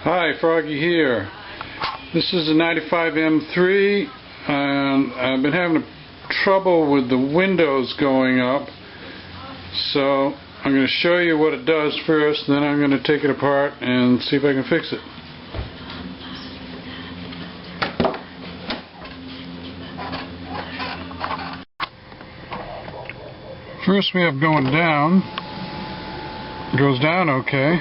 Hi, Froggy here. This is a 95 M3 and I've been having trouble with the windows going up, so I'm going to show you what it does first, then I'm going to take it apart and see if I can fix it. First we have going down. It goes down okay.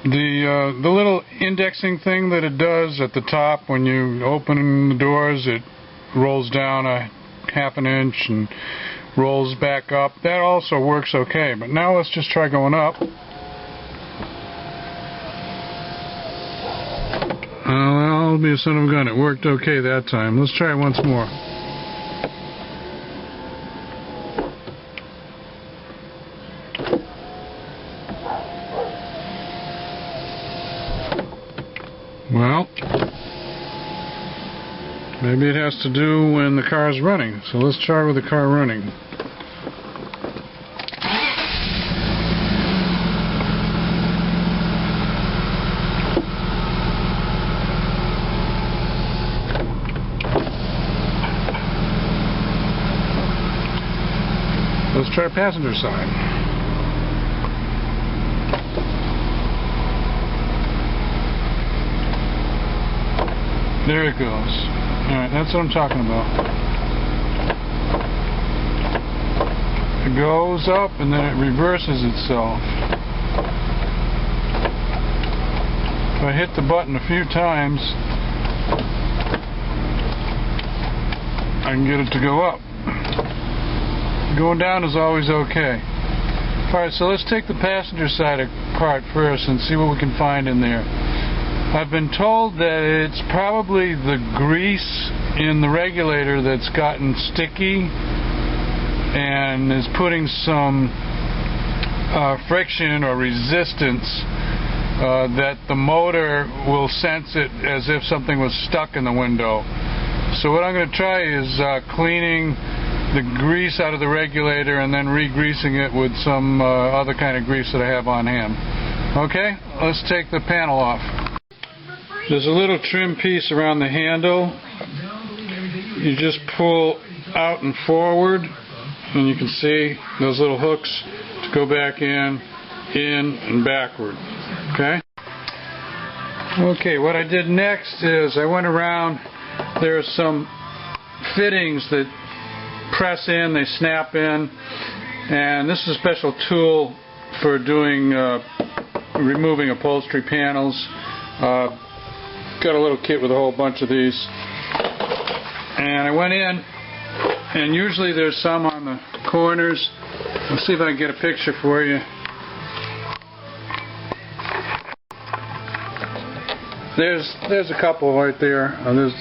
The little indexing thing that it does at the top when you open the doors, it rolls down a half an inch and rolls back up. That also works okay, but now let's just try going up. I'll be a son of a gun, it worked okay that time. Let's try it once more. Well, maybe it has to do when the car is running. So let's try with the car running. Let's try passenger side. There it goes. Alright, that's what I'm talking about. It goes up and then it reverses itself. If I hit the button a few times, I can get it to go up. Going down is always okay. Alright, so let's take the passenger side apart first and see what we can find in there. I've been told that it's probably the grease in the regulator that's gotten sticky and is putting some friction or resistance that the motor will sense it as if something was stuck in the window. So what I'm going to try is cleaning the grease out of the regulator and then re-greasing it with some other kind of grease that I have on hand. Okay, let's take the panel off. There's a little trim piece around the handle. You just pull out and forward, and you can see those little hooks to go back in and backward. Okay? Okay, what I did next is I went around. There are some fittings that press in, they snap in, and this is a special tool for doing removing upholstery panels. Got a little kit with a whole bunch of these, and I went in, and usually there's some on the corners. Let's see if I can get a picture for you. There's a couple right there. I don't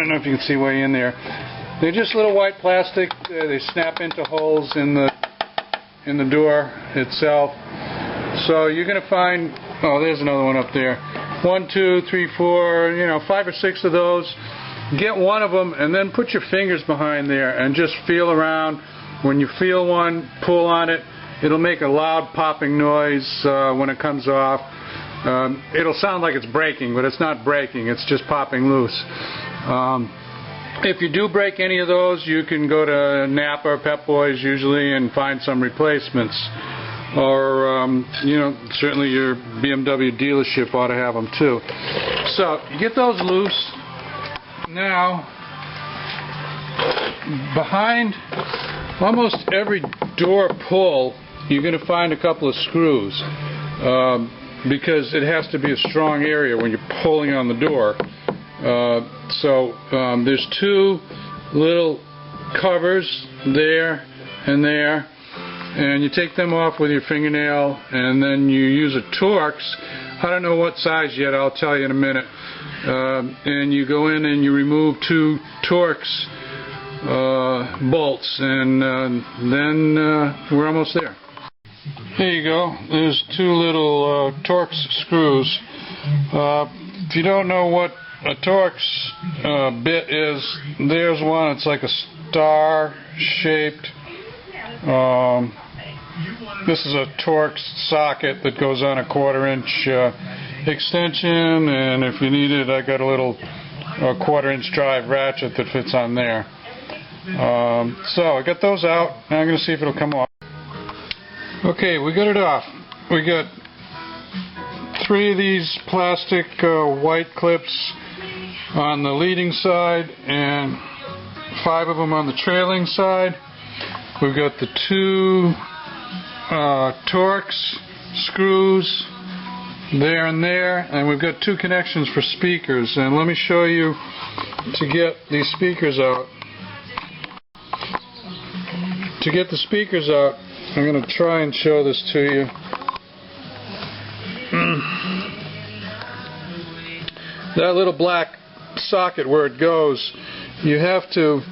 know if you can see way in there. They're just little white plastic. They snap into holes in the door itself. So you're going to find, oh, there's another one up there. 1, 2, 3, 4, 5 or 6 of those. Get one of them and then put your fingers behind there and just feel around. When you feel one, pull on it. It'll make a loud popping noise when it comes off. It'll sound like it's breaking, but it's not breaking. It's just popping loose. If you do break any of those, you can go to Napa or Pep Boys usually and find some replacements. Or, certainly your BMW dealership ought to have them too. So, you get those loose. Now, behind almost every door pull, you're going to find a couple of screws. Because it has to be a strong area when you're pulling on the door. There's 2 little covers there and there. And you take them off with your fingernail, and then you use a Torx. I don't know what size yet, I'll tell you in a minute. And you go in and you remove 2 Torx bolts, and then we're almost there. There you go. There's 2 little Torx screws. If you don't know what a Torx bit is, there's one. It's like a star-shaped This is a Torx socket that goes on a 1/4-inch extension, and if you need it, I got a little 1/4-inch drive ratchet that fits on there. So I got those out. Now I'm going to see if it'll come off. Okay, we got it off. We got 3 of these plastic white clips on the leading side and 5 of them on the trailing side. We've got the 2 Torx screws there and there, and we've got 2 connections for speakers. And let me show you to get these speakers out. To get the speakers out, I'm going to try and show this to you. That little black socket where it goes, you have to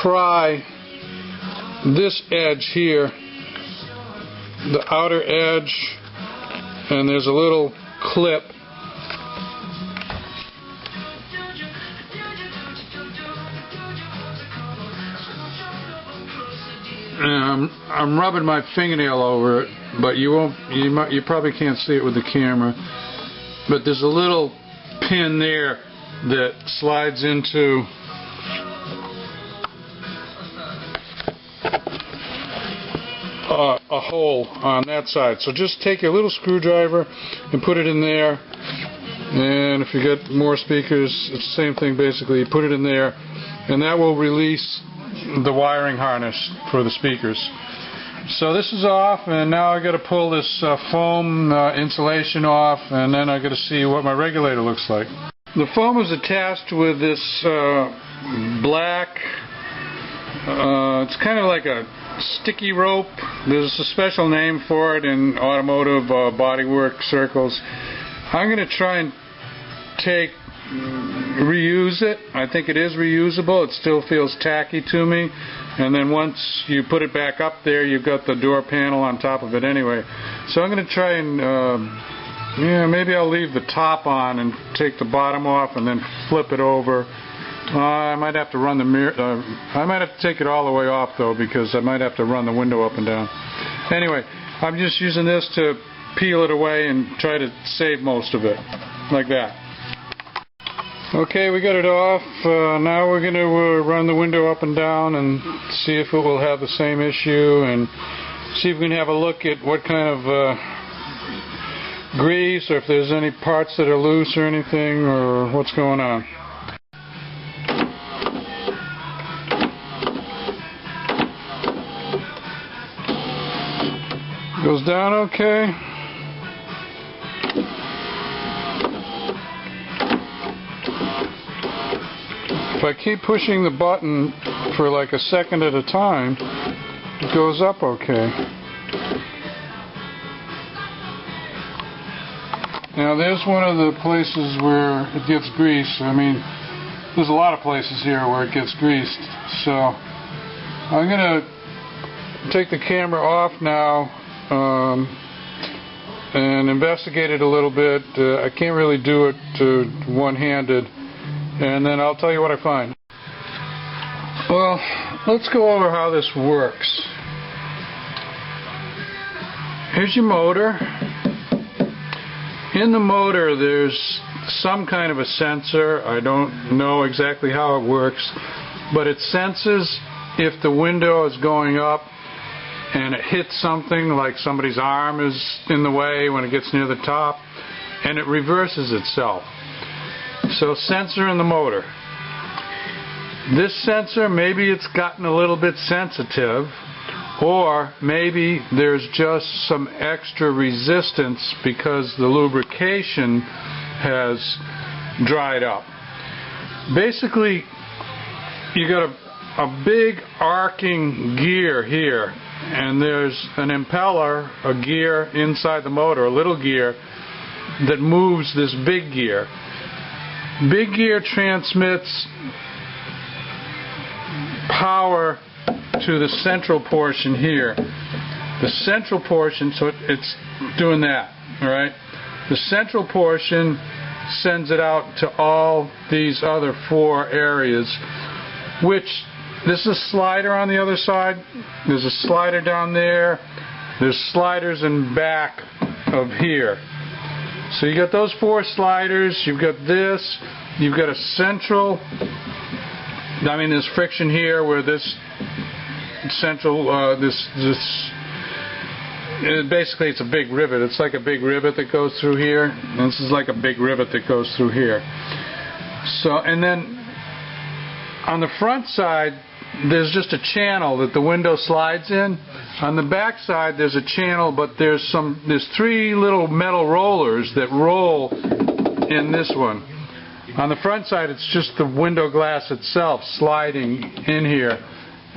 pry this edge here, the outer edge, and there's a little clip. And I'm rubbing my fingernail over it, but you probably can't see it with the camera. But there's a little pin there that slides into a hole on that side. So just take your little screwdriver and put it in there, and if you get more speakers, it's the same thing basically. You put it in there, and that will release the wiring harness for the speakers. So this is off, and now I got to pull this foam insulation off, and then I got to see what my regulator looks like. The foam is attached with this black, it's kind of like a sticky rope. There's a special name for it in automotive bodywork circles. I'm going to try and reuse it. I think it is reusable. It still feels tacky to me. And then once you put it back up there, you've got the door panel on top of it anyway. So I'm going to try and, maybe I'll leave the top on and take the bottom off and then flip it over. I might have to run the mirror. I might have to take it all the way off though, because I might have to run the window up and down. Anyway, I'm just using this to peel it away and try to save most of it, like that. Okay, we got it off. Now we're going to run the window up and down and see if it will have the same issue, and see if we can have a look at what kind of grease, or if there's any parts that are loose or anything, or what's going on. Goes down okay. If I keep pushing the button for like a second at a time, it goes up okay. Now there's one of the places where it gets greased. I mean, there's a lot of places here where it gets greased. So I'm going to take the camera off now and investigate it a little bit. I can't really do it one-handed, and then I'll tell you what I find. Well, let's go over how this works. Here's your motor. In the motor there's some kind of a sensor. I don't know exactly how it works, but it senses if the window is going up and it hits something, like somebody's arm is in the way when it gets near the top, and it reverses itself. So sensor in the motor. This sensor, maybe it's gotten a little bit sensitive, or maybe there's just some extra resistance because the lubrication has dried up. Basically, you got a big arcing gear here, and there's an impeller, a gear inside the motor, a little gear that moves this big gear. Big gear transmits power to the central portion here. The central portion, so it's doing that, all right? The central portion sends it out to all these other 4 areas, which this is a slider on the other side. There's a slider down there. There's sliders in back of here. So you got those 4 sliders, you've got this, you've got a central, I mean there's friction here where this central, basically it's a big rivet. It's like a big rivet that goes through here. And this is like a big rivet that goes through here. So, and then on the front side, there's just a channel that the window slides in. On the back side, there's a channel, but there's 3 little metal rollers that roll in this one. On the front side, it's just the window glass itself sliding in here.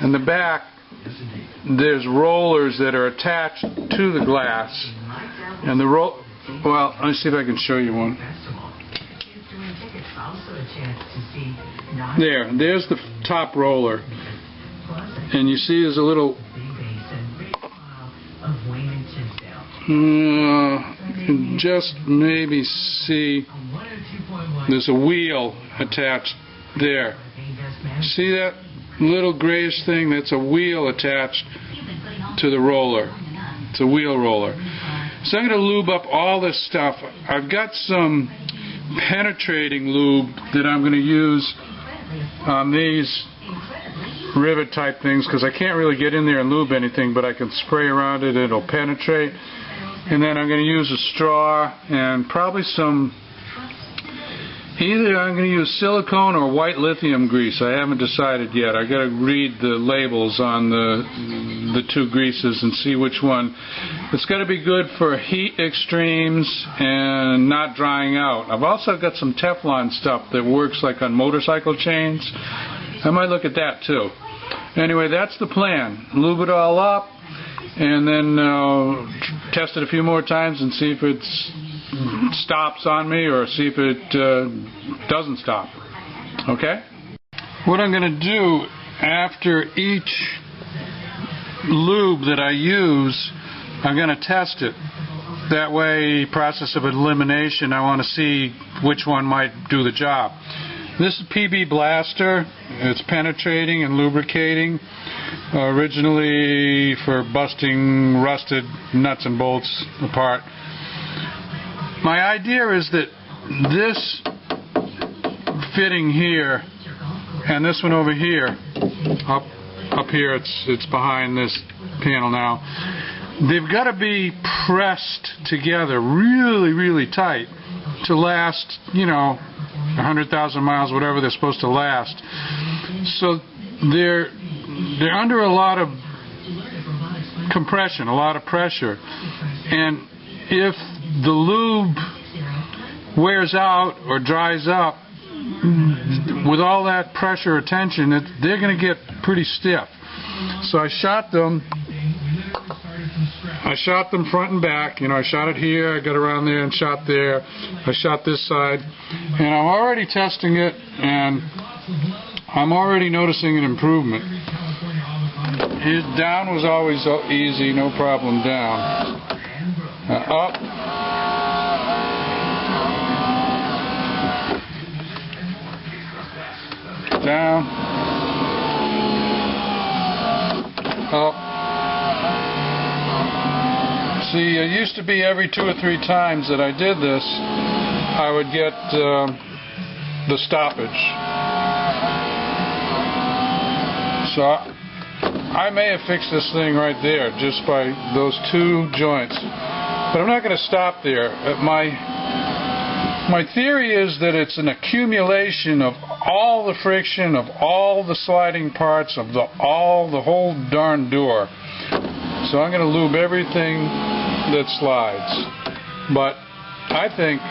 In the back, there's rollers that are attached to the glass, and well, let me see if I can show you one. There's the top roller, and you see there's a little you can just maybe see there's a wheel attached there. See that little grayish thing? That's a wheel attached to the roller. It's a wheel roller. So I'm going to lube up all this stuff. I've got some penetrating lube that I'm going to use on these rivet type things, because I can't really get in there and lube anything, but I can spray around it, it'll penetrate. And then I'm going to use a straw and probably either I'm going to use silicone or white lithium grease. I haven't decided yet. I got to read the labels on the 2 greases and see which one. It's got to be good for heat extremes and not drying out. I've also got some Teflon stuff that works like on motorcycle chains. I might look at that too. Anyway, that's the plan. Lube it all up and then test it a few more times and see if it stops on me or see if it doesn't stop. Okay? What I'm going to do after each lube that I use, I'm going to test it. That way, process of elimination, I want to see which one might do the job. This is PB Blaster. It's penetrating and lubricating. Originally for busting rusted nuts and bolts apart. My idea is that this fitting here and this one over here, up here, it's behind this panel now, they've got to be pressed together really, really tight to last, 100,000 miles, whatever they're supposed to last. So they're under a lot of compression, a lot of pressure, and if the lube wears out or dries up with all that pressure or tension, they're going to get pretty stiff. So I shot them front and back. I shot it here, I got around there and shot there. I shot this side, and I'm already testing it, and I'm already noticing an improvement. Down was always easy, no problem down. Up. Down. Up. See, it used to be every 2 or 3 times that I did this, I would get the stoppage. So I may have fixed this thing right there just by those 2 joints. But I'm not going to stop there. My theory is that it's an accumulation of all the friction, of all the sliding parts, of the whole darn door. So I'm going to lube everything that slides. But I think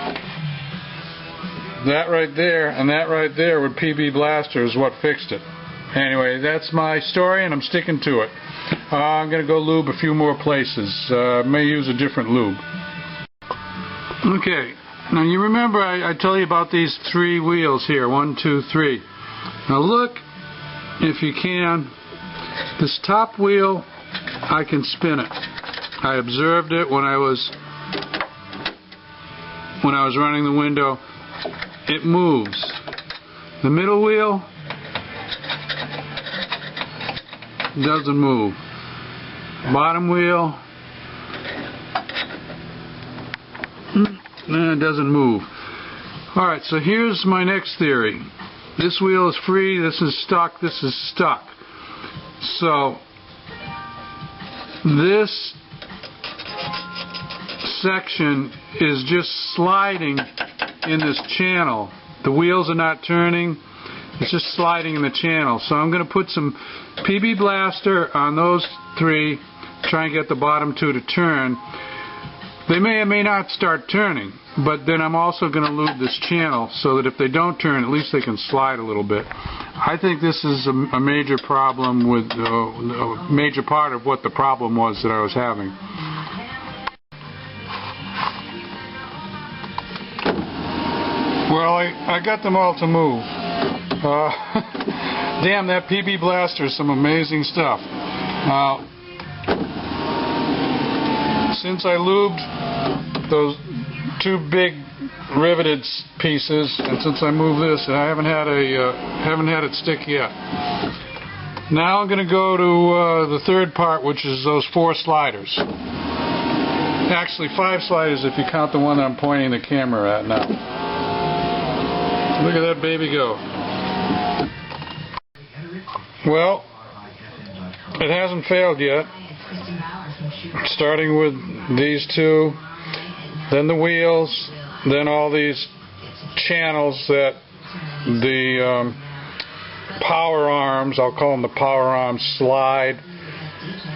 that right there and that right there with PB Blaster is what fixed it. Anyway, that's my story, and I'm sticking to it. I'm going to go lube a few more places. May use a different lube. Okay, now you remember I told you about these 3 wheels here. 1, 2, 3. Now look, if you can, this top wheel, I can spin it. I observed it when I was running the window. It moves. The middle wheel doesn't move. Bottom wheel it doesn't move. Alright, so here's my next theory. This wheel is free, this is stuck, this is stuck. So this section is just sliding in this channel. The wheels are not turning, it's just sliding in the channel. So I'm going to put some PB Blaster on those three, try and get the bottom two to turn. They may or may not start turning, but then I'm also going to lube this channel so that if they don't turn, at least they can slide a little bit. I think this is a major problem with a major part of what the problem was that I was having. Well, I got them all to move. Damn, that PB Blaster is some amazing stuff. Since I lubed those two big riveted pieces, and since I moved this, I haven't had it stick yet. Now I'm going to go to the third part, which is those 4 sliders. Actually 5 sliders if you count the one that I'm pointing the camera at now. Look at that baby go. Well, it hasn't failed yet. Starting with these two, then the wheels, then all these channels that the power arms, I'll call them the power arms, slide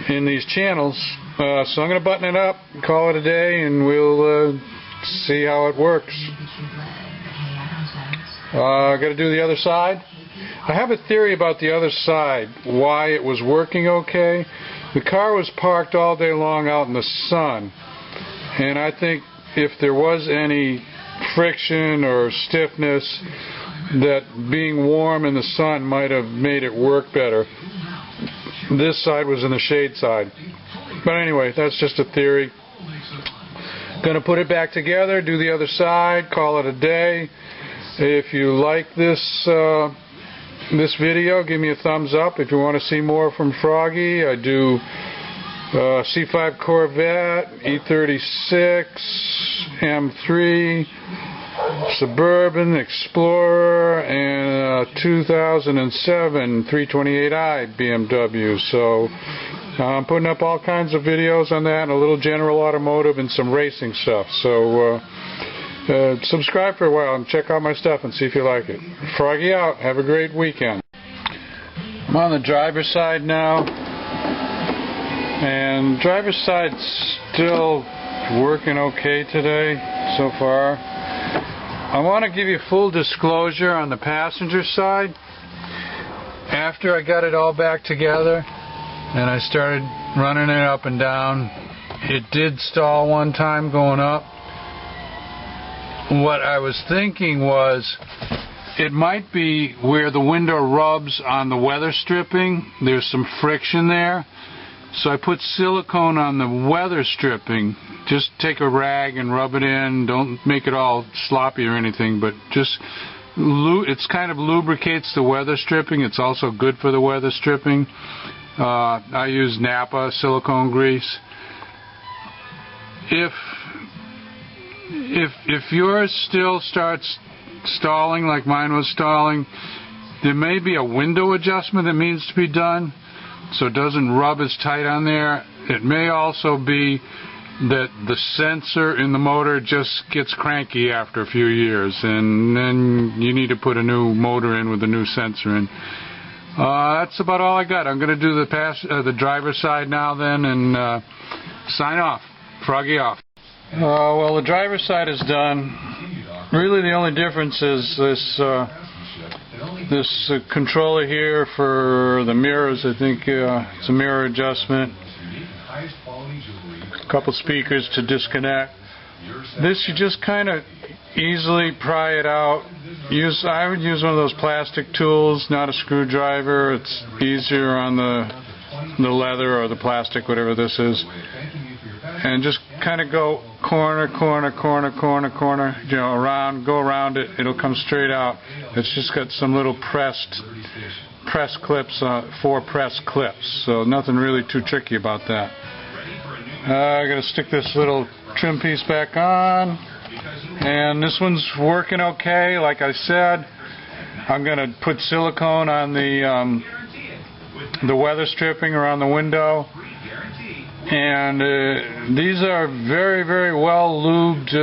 in these channels. So I'm going to button it up, call it a day, and we'll see how it works. Got to do the other side. I have a theory about the other side, why it was working okay. The car was parked all day long out in the sun, and I think if there was any friction or stiffness, that being warm in the sun might have made it work better. This side was in the shade side. But anyway, that's just a theory. Going to put it back together, do the other side, call it a day. If you like this video, give me a thumbs up. If you want to see more from Froggy, I do C5 Corvette, E36, M3, Suburban, Explorer, and 2007 328i BMW. So I'm putting up all kinds of videos on that, and a little general automotive and some racing stuff. So subscribe for a while and check out my stuff and see if you like it. Froggy out. Have a great weekend. I'm on the driver's side now, and driver's side's still working okay today so far. I want to give you full disclosure on the passenger side. After I got it all back together and I started running it up and down, it did stall one time going up. What I was thinking was it might be where the window rubs on the weather stripping. There's some friction there. So I put silicone on the weather stripping. Just take a rag and rub it in. Don't make it all sloppy or anything, but just it's kind of lubricates the weather stripping. It's also good for the weather stripping. I use Napa silicone grease. If yours still starts stalling like mine was stalling, there may be a window adjustment that needs to be done so it doesn't rub as tight on there. It may also be that the sensor in the motor just gets cranky after a few years, and then you need to put a new motor in with a new sensor in. That's about all I got. I'm going to do the driver's side now then, and sign off. Froggy off. Well, the driver's side is done. Really the only difference is this controller here for the mirrors. I think it's a mirror adjustment. A couple speakers to disconnect. This you just kind of easily pry it out. I would use one of those plastic tools, not a screwdriver. It's easier on the leather or the plastic, whatever this is. And just kind of go corner, corner, corner, corner, corner, you know, around, go around it. It'll come straight out. It's just got some little press clips, 4 press clips. So nothing really too tricky about that. I got to stick this little trim piece back on. and this one's working okay. Like I said, I'm going to put silicone on the weather stripping around the window, and these are very, very well lubed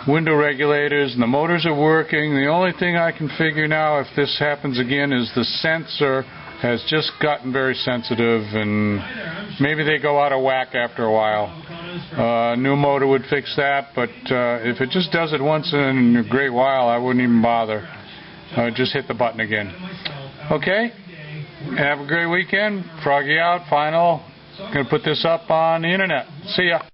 window regulators, and the motors are working. The only thing I can figure now, if this happens again, is the sensor has just gotten very sensitive, and maybe they go out of whack after a while. New motor would fix that, but if it just does it once in a great while, I wouldn't even bother. Just hit the button again. Okay, have a great weekend. Froggy out, final. Going to put this up on the internet. See ya.